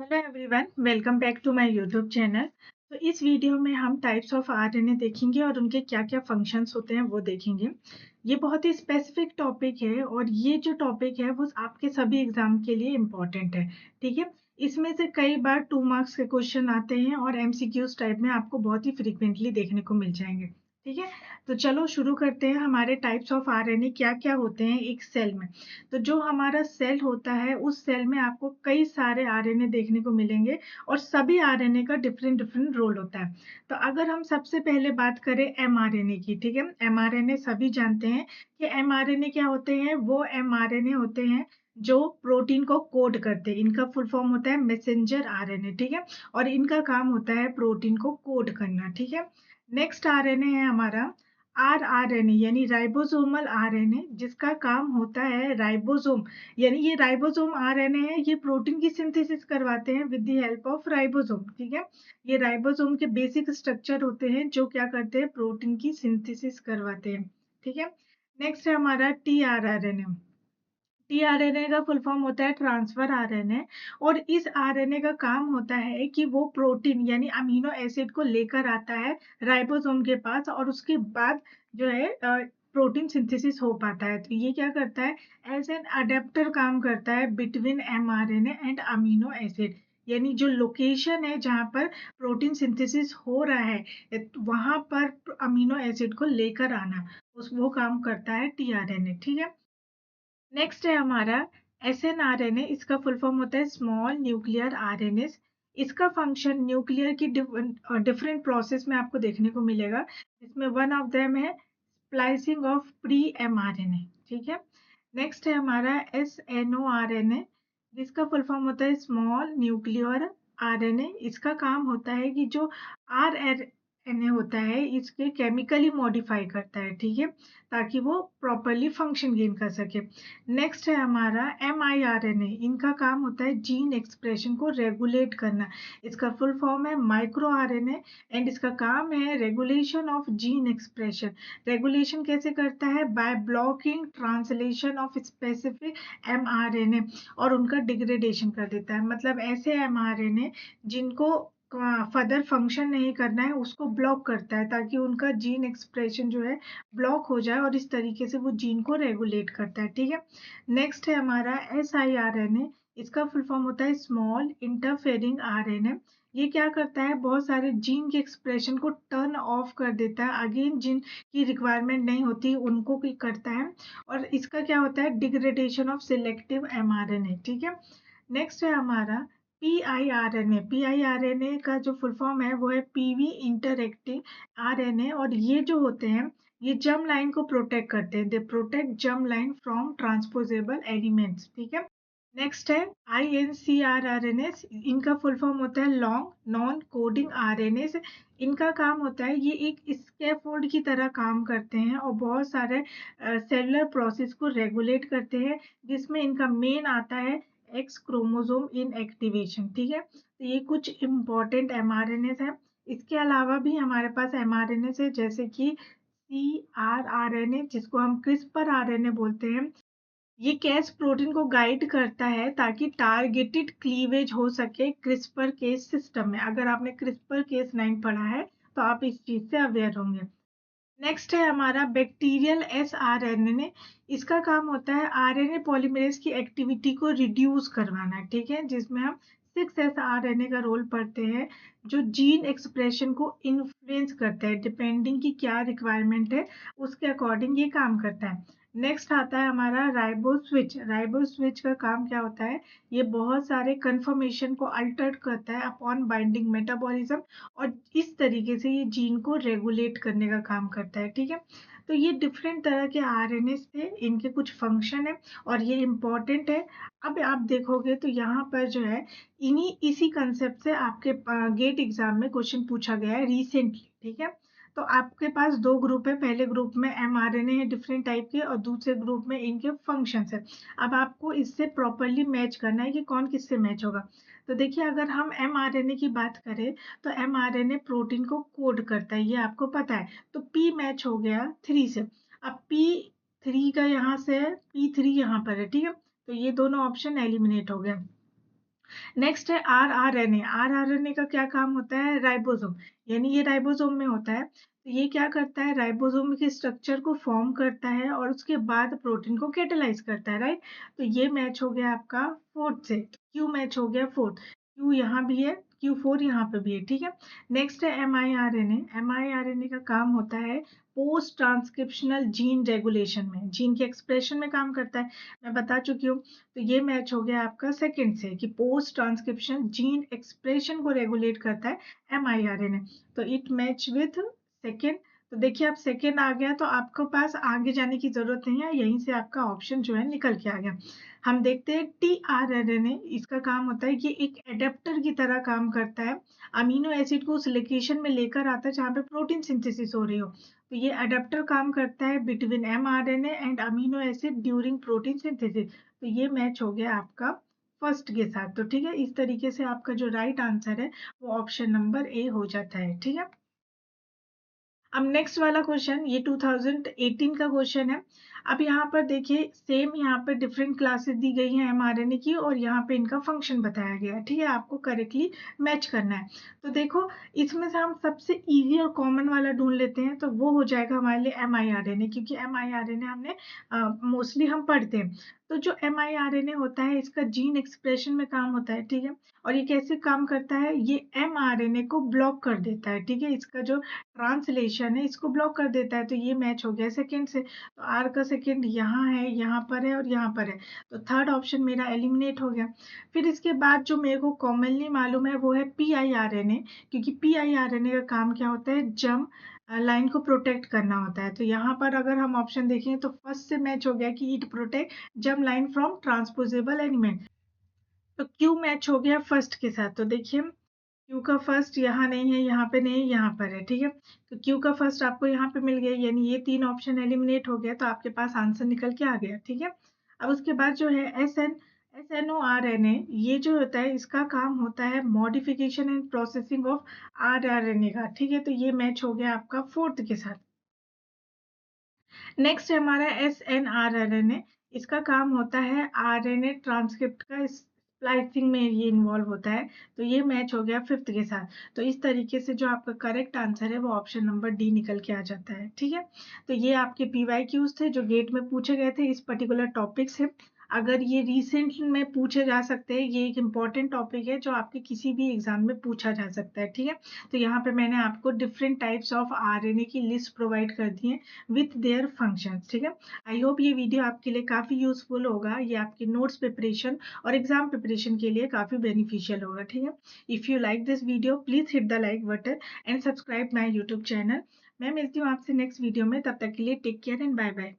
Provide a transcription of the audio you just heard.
Hello everyone, welcome back to my YouTube channel. तो इस video में हम टाइप्स ऑफ आरएनए देखेंगे और उनके क्या क्या फंक्शंस होते हैं वो देखेंगे। ये बहुत ही स्पेसिफिक टॉपिक है और ये जो टॉपिक है वो आपके सभी एग्जाम के लिए इम्पोर्टेंट है। ठीक है। इसमें से कई बार 2 मार्क्स के क्वेश्चन आते हैं और एमसीक्यूज टाइप में आपको बहुत ही फ्रिक्वेंटली देखने को मिल जाएंगे। ठीक है। तो चलो शुरू करते हैं। हमारे टाइप्स ऑफ आरएनए क्या क्या होते हैं एक सेल में। तो जो हमारा सेल होता है उस सेल में आपको कई सारे आरएनए देखने को मिलेंगे और सभी आरएनए का डिफरेंट डिफरेंट रोल होता है। तो अगर हम सबसे पहले बात करें एमआरएनए की, ठीक है। एमआरएनए सभी जानते हैं कि एमआरएनए क्या होते हैं। वो एमआरएनए होते हैं जो प्रोटीन को कोड करते हैं। इनका फुल फॉर्म होता है मैसेंजर आरएनए, ठीक है। और इनका काम होता है प्रोटीन को कोड करना, ठीक है। नेक्स्ट आरएनए है हमारा आरआरएनए यानी राइबोसोमल आरएनए, जिसका काम होता है राइबोसोम यानी ये राइबोसोम आरएनए है, ये प्रोटीन की सिंथेसिस करवाते हैं with the help of ribosome, ठीक है। ये राइबोसोम के बेसिक स्ट्रक्चर होते हैं जो क्या करते हैं, प्रोटीन की सिंथेसिस करवाते हैं, ठीक है। नेक्स्ट है हमारा टीआरआरएनए। टीआरएनए का फुल फॉर्म होता है ट्रांसफर आरएनए और इस आरएनए का काम होता है कि वो प्रोटीन यानी अमीनो एसिड को लेकर आता है राइबोसोम के पास और उसके बाद जो है प्रोटीन सिंथेसिस हो पाता है। तो ये क्या करता है, एज एन अडेप्टर काम करता है between mRNA and amino acid. यानी जो लोकेशन है जहाँ पर प्रोटीन सिंथेसिस हो रहा है वहां पर अमीनो एसिड को लेकर आना, उस वो काम करता है टीआरएनए, ठीक है। नेक्स्ट है हमारा एसएनआरएनए। इसका फुल फॉर्म होता है स्मॉल न्यूक्लियर आरएनए। इसका फंक्शन न्यूक्लियर की डिफरेंट प्रोसेस में आपको देखने को मिलेगा, जिसमें वन ऑफ देम है स्प्लाइसिंग ऑफ प्री एमआरएनए, ठीक है। नेक्स्ट है हमारा एसएनओआरएनए, जिसका फुल फॉर्म होता है स्मॉल न्यूक्लियर आरएनए। इसका काम होता है कि जो आरएनए होता है इसके केमिकली मॉडिफाई करता है, ठीक है, ताकि वो प्रॉपरली फंक्शन गेन कर सके। नेक्स्ट है हमारा एमआईआरएनए। इनका काम होता है जीन एक्सप्रेशन को रेगुलेट करना। इसका फुल फॉर्म है माइक्रो आरएनए एंड इसका काम है regulation of gene expression. Regulation कैसे करता है, by blocking translation of specific mRNA और उनका डिग्रेडेशन कर देता है। मतलब ऐसे एमआरएनए जिनको फर्दर फंक्शन नहीं करना है उसको ब्लॉक करता है ताकि उनका जीन एक्सप्रेशन जो है ब्लॉक हो जाए और इस तरीके से वो जीन को रेगुलेट करता है, ठीक है। नेक्स्ट है हमारा S I R N A. इसका फुल फॉर्म होता है small interfering R N A. ये क्या करता है, बहुत सारे जीन के एक्सप्रेशन को टर्न ऑफ कर देता है। अगेन जिन की रिक्वायरमेंट नहीं होती उनको भी करता है और इसका क्या होता है, degradation of selective M R N A, ठीक है। नेक्स्ट है हमारा P I R N A. P I R N A का जो फुल फॉर्म है वो है पीवी इंटरएक्टिव आर एन ए और ये जो होते हैं ये जर्म लाइन को प्रोटेक्ट करते हैं। They protect germ line from transposable elements, ठीक है। नेक्स्ट है I N C R R N S. इनका फुल फॉर्म होता है long non coding R N S. इनका काम होता है ये एक स्कैफोल्ड की तरह काम करते हैं और बहुत सारे सेलुलर प्रोसेस को रेगुलेट करते हैं, जिसमें इनका मेन आता है एक्स क्रोमोसोम इन एक्टिवेशन, ठीक है। तो ये कुछ इंपॉर्टेंट एमआरएनएस है। इसके अलावा भी हमारे पास एमआरएनएस है जैसे कि CRRNA, जिसको हम क्रिस्पर आरएनए बोलते हैं। ये कैस प्रोटीन को गाइड करता है ताकि टारगेटेड क्लीवेज हो सके क्रिस्पर केस सिस्टम में। अगर आपने क्रिस्पर केस 9 पढ़ा है तो आप इस चीज से अवेयर होंगे। नेक्स्ट है हमारा bacterial S R N A. इसका काम होता है आरएनए पॉलीमरेज की एक्टिविटी को रिड्यूस करवाना, ठीक है, जिसमें हम 6 SRNA का रोल पढ़ते हैं जो जीन एक्सप्रेशन को इन्फ्लुएंस करता है डिपेंडिंग की क्या रिक्वायरमेंट है उसके अकॉर्डिंग ये काम करता है। नेक्स्ट आता है हमारा राइबो स्विच। राइबो स्विच का काम क्या होता है, ये बहुत सारे कन्फर्मेशन को अल्टर करता है अपॉन बाइंडिंग मेटाबॉलिज्म और इस तरीके से ये जीन को रेगुलेट करने का काम करता है, ठीक है। तो ये डिफरेंट तरह के आरएनए थे, इनके कुछ फंक्शन है और ये इम्पोर्टेंट है। अब आप देखोगे तो यहाँ पर जो है इन्हीं इसी कंसेप्ट से आपके गेट एग्जाम में क्वेश्चन पूछा गया है रिसेंटली, ठीक है। तो आपके पास 2 ग्रुप है, पहले ग्रुप में एमआरएनए है डिफरेंट टाइप के और दूसरे ग्रुप में इनके फंक्शंस है। अब आपको इससे प्रॉपरली मैच करना है कि कौन किससे मैच होगा। तो देखिए अगर हम एमआरएनए की बात करें तो एमआरएनए प्रोटीन को कोड करता है, ये आपको पता है। तो पी मैच हो गया 3 से। अब P3 का यहाँ से है, P3 यहाँ पर है, ठीक है। तो ये दोनों ऑप्शन एलिमिनेट हो गए। नेक्स्ट है आरआरएनए। आरआरएनए का क्या काम होता है? राइबोसोम, यानी ये राइबोसोम में होता है। तो ये क्या करता है? राइबोसोम के स्ट्रक्चर को फॉर्म करता है और उसके बाद प्रोटीन को कैटेलाइज करता है, राइट। तो ये मैच हो गया आपका फोर्थ से, क्यू मैच हो गया फोर्थ। क्यू यहाँ भी है, Q4 यहाँ पे भी है, ठीक है। नेक्स्ट है mRNA। mRNA का काम होता है पोस्ट ट्रांसक्रिप्शनल जीन रेगुलेशन में, जीन के एक्सप्रेशन में काम करता है, मैं बता चुकी हूँ। तो ये मैच हो गया आपका सेकंड से कि पोस्ट ट्रांसक्रिप्शन जीन एक्सप्रेशन को रेगुलेट करता है mRNA। तो इट मैच विथ सेकंड। तो देखिए आप सेकंड आ गया तो आपके पास आगे जाने की जरूरत नहीं है, यहीं से आपका ऑप्शन जो है निकल के आ गया। हम देखते हैं tRNA। इसका काम होता है कि एक एडेप्टर की तरह काम करता है, अमीनो एसिड को उस लोकेशन में लेकर आता है जहाँ पे प्रोटीन सिंथेसिस हो रही हो। तो ये एडेप्टर काम करता है between mRNA and amino acid during protein synthesis. तो ये मैच हो गया आपका फर्स्ट के साथ। तो ठीक है, इस तरीके से आपका जो राइट आंसर है वो ऑप्शन नंबर ए हो जाता है, ठीक है। अब नेक्स्ट वाला क्वेश्चन, ये 2018 का क्वेश्चन है। अब यहाँ पर देखिए सेम यहाँ पर डिफरेंट क्लासेस दी गई हैं mRNA की और यहाँ पे इनका फंक्शन बताया गया है, ठीक है। आपको करेक्टली मैच करना है। तो देखो इसमें से हम सबसे इजी और कॉमन वाला ढूंढ लेते हैं, तो वो हो जाएगा हमारे लिए mRNA, क्योंकि mRNA हमने मोस्टली हम पढ़ते हैं। तो जो mRNA होता है इसका जीन एक्सप्रेशन में काम होता है, ठीक है। और ये कैसे काम करता है? ये mRNA को ब्लॉक कर देता है, ठीक है। इसका जो ट्रांसलेशन है इसको ब्लॉक कर देता है। तो ये मैच हो गया सेकंड से। तो आर का सेकंड यहाँ है, यहाँ पर है और यहाँ पर है। तो थर्ड ऑप्शन मेरा एलिमिनेट हो गया। फिर इसके बाद जो मेरे को कॉमनली मालूम है वो है pIRNA, क्योंकि pIRNA का काम क्या होता है? जर्म लाइन को प्रोटेक्ट करना होता है। तो यहाँ पर अगर हम ऑप्शन देखें तो फर्स्ट से मैच हो गया कि it protect germ line from transposable element. तो क्यू मैच हो गया फर्स्ट के साथ। तो देखिए क्यू का फर्स्ट यहाँ नहीं है, यहाँ पे नहीं है, यहाँ पर है, ठीक है। तो क्यू का फर्स्ट आपको यहाँ पे मिल गया, यानी ये तीन ऑप्शन एलिमिनेट हो गया, तो आपके पास आंसर निकल के आ गया, ठीक है। अब उसके बाद जो है SNORNA, ये जो होता है इसका काम होता है modification and processing of rRNA का, ठीक है। तो ये मैच हो गया आपका फोर्थ के साथ। नेक्स्ट है हमारा SNRNA। इसका काम होता है RNA ट्रांसक्रिप्ट का स्प्लाइसिंग में ये इन्वॉल्व होता है। तो ये मैच हो गया फिफ्थ के साथ। तो इस तरीके से जो आपका करेक्ट आंसर है वो ऑप्शन नंबर डी निकल के आ जाता है, ठीक है। तो ये आपके PYQs थे जो गेट में पूछे गए थे इस पर्टिकुलर टॉपिक से। अगर ये रिसेंट में पूछे जा सकते हैं, ये एक इम्पॉर्टेंट टॉपिक है जो आपके किसी भी एग्जाम में पूछा जा सकता है, ठीक है। तो यहाँ पे मैंने आपको डिफरेंट टाइप्स ऑफ RNA की लिस्ट प्रोवाइड कर दी है विथ देयर फंक्शंस, ठीक है। आई होप ये वीडियो आपके लिए काफ़ी यूजफुल होगा, ये आपके नोट्स प्रिपरेशन और एग्जाम प्रिपरेशन के लिए काफ़ी बेनिफिशियल होगा, ठीक है। If you like this video please hit the like button and subscribe my YouTube channel. मैं मिलती हूँ आपसे नेक्स्ट वीडियो में, तब तक के लिए take care and bye bye.